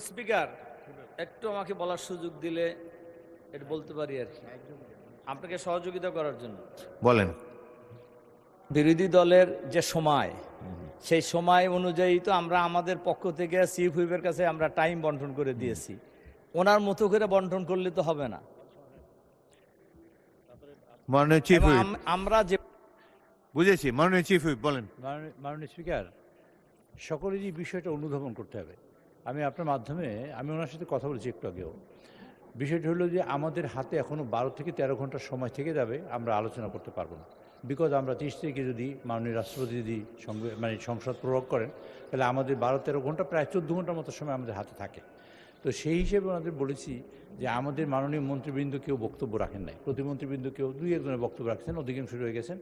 Speaker, একটু আমাকে বলার সুযোগ দিলে এটা বলতে পারি আর কি, আপনাকে সহযোগিতা করার জন্য। বলেন। বিরোধী দলের যে সময়, সেই সময় অনুযায়ী তো আমরা আমাদের পক্ষ থেকে চিফ হুইপের কাছে আমরা টাইম বন্টন করে দিয়েছি। ওনার মতো করে বন্টন করলে তো হবে না। মাননীয় চিফ এবং হুইপ, আমরা যে বুঝেছি। মাননীয় চিফ হুইপ বলেন। মাননীয় স্পিকার, সকলেরই বিষয়টা অনুধাবন করতে হবে। আমি আপনার মাধ্যমে ওনার সাথে কথা বলেছি একটু আগেও। বিষয়টা হলো যে আমাদের হাতে এখনও 12 থেকে 13 ঘন্টার সময় থেকে যাবে, আমরা আলোচনা করতে পারবো না। বিকজ আমরা 30 তারিখে যদি মাননীয় রাষ্ট্রপতি যদি সংসদ প্রয়োগ করেন, তাহলে আমাদের 12-13 ঘন্টা, প্রায় 14 ঘন্টার মতো সময় আমাদের হাতে থাকে। তো সেই হিসেবে ওনাদের বলেছি যে আমাদের মাননীয় মন্ত্রীবৃন্দ কেউ বক্তব্য রাখেন নাই, প্রতিমন্ত্রীবৃন্দ কেউ 2-1 জনের বক্তব্য রাখছেন, অধিকাংশ রয়ে গেছেন।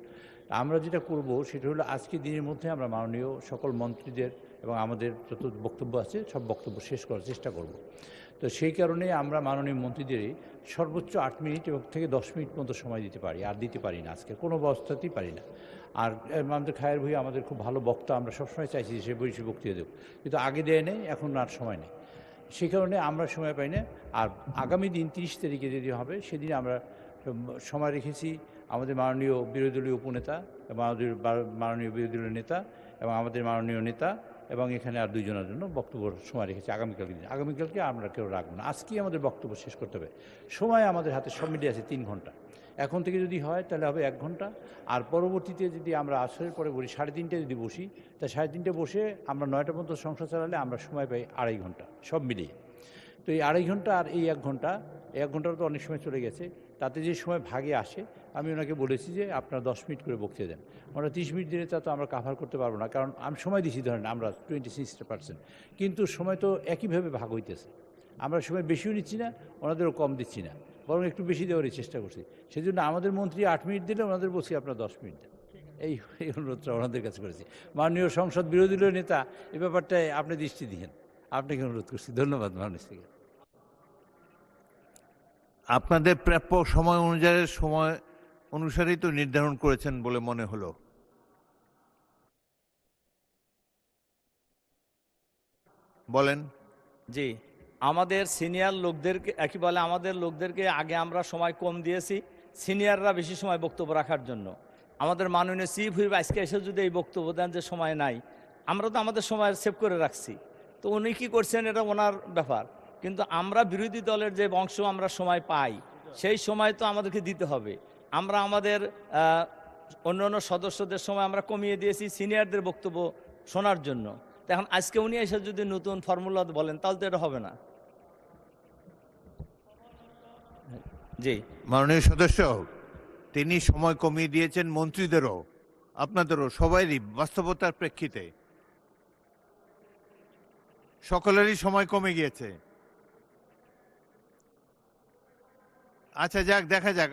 আমরা যেটা করব সেটা হলো আজকে দিনের মধ্যে আমরা মাননীয় সকল মন্ত্রীদের এবং আমাদের যত বক্তব্য আছে সব বক্তব্য শেষ করার চেষ্টা করব। তো সেই কারণে আমরা মাননীয় মন্ত্রীদেরই সর্বোচ্চ 8 মিনিট এবং থেকে 10 মিনিট মতো সময় দিতে পারি, আর দিতে পারি না, আজকে কোনো অবস্থাতেই পারি না। আর আমাদের খায়ের ভূঁইয়া আমাদের খুব ভালো বক্তা, আমরা সবসময় চাইছি যে সে বসে বক্তৃতা দেব, কিন্তু আগে দেয় নেই, এখন আর সময় নেই। সেই কারণে আমরা সময় পাই না। আর আগামী দিন 30 তারিখে যদি হবে, সেদিন আমরা সময় রেখেছি আমাদের মাননীয় বিরোধী দলীয় উপনেতা এবং আমাদের মাননীয় বিরোধী দলীয় নেতা এবং আমাদের মাননীয় নেতা এবং এখানে আর 2 জনের জন্য বক্তব্য সময় রেখেছি আগামীকালকে দিন। আগামীকালকে আমরা কেউ রাখবো না, আজকেই আমাদের বক্তব্য শেষ করতে হবে। সময় আমাদের হাতে সব মিলিয়ে আছে 3 ঘন্টা। এখন থেকে যদি হয় তাহলে হবে 1 ঘন্টা, আর পরবর্তীতে যদি আমরা আসরের পরে বলি 3:30টায় যদি বসি, তা 3:30টায় বসে আমরা 9টা পর্যন্ত সংসদ চালালে আমরা সময় পাই 2.5 ঘন্টা সব মিলিয়ে। তো এই 2.5 ঘন্টা আর এই 1 ঘন্টা, 1 ঘন্টার তো অনেক সময় চলে গেছে, তাতে যে সময় ভাগে আসে, আমি ওনাকে বলেছি যে আপনারা 10 মিনিট করে বক্তৃতা দেন। আমরা 30 মিনিট দিলে তা তো আমরা কাভার করতে পারবো না, কারণ আমি সময় দিচ্ছি ধরেন আমরা 26%, কিন্তু সময় তো একইভাবে ভাগ হইতেছে। আমরা সময় বেশিও নিচ্ছি না, ওনাদেরও কম দিচ্ছি না, বরং একটু বেশি দেওয়ারই চেষ্টা করছি। সেই জন্য আমাদের মন্ত্রী 8 মিনিট দিলে ওনাদের বলছি আপনারা 10 মিনিট দেন, এই অনুরোধটা ওনাদের কাছে করেছি। মাননীয় সংসদ বিরোধী দলীয় নেতা, এই ব্যাপারটায় আপনি দৃষ্টি দিয়েন, আপনাকে অনুরোধ করছি। ধন্যবাদ মাননীয় স্পিকার। আপনাদের প্রাপ্য সময় অনুসারেই তো নির্ধারণ করেছেন বলে মনে হলো। বলেন। জি, আমাদের সিনিয়র লোকদেরকে একই বলে, আমাদের লোকদেরকে আগে আমরা সময় কম দিয়েছি, সিনিয়ররা বেশি সময় বক্তব্য রাখার জন্য। আমাদের মাননীয় চিফ হুইপ আজকে এসে যদি এই বক্তব্য দেন যে সময় নাই, আমরা তো আমাদের সময় সেভ করে রাখছি, তো উনি কী করছেন এটা ওনার ব্যাপার। কিন্তু আমরা বিরোধী দলের যে অংশ আমরা সময় পাই, সেই সময় তো আমাদেরকে দিতে হবে। আমরা আমাদের অন্য অন্য সদস্যদের সময় আমরা কমিয়ে দিয়েছি সিনিয়রদের বক্তব্য শোনার জন্য। এখন আজকে উনি এসে যদি নতুন ফর্মুলা বলেন, তাহলে তো এটা হবে না। জি, মাননীয় সদস্য, তিনি সময় কমিয়ে দিয়েছেন মন্ত্রীদেরও, আপনাদেরও, সবাইরই বাস্তবতার প্রেক্ষিতে সকলেরই সময় কমে গিয়েছে। আচ্ছা যাক, দেখা যাক।